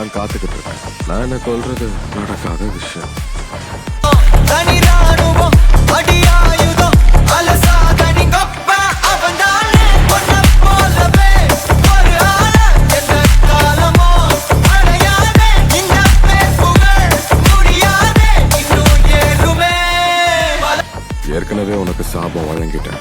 தான் காத்துக்கிட்டு இருக்கேன். நான் என்ன கொல்றது நடக்காத விஷயம். ஏற்கனவே உனக்கு சாபம் வழங்கிட்டேன்.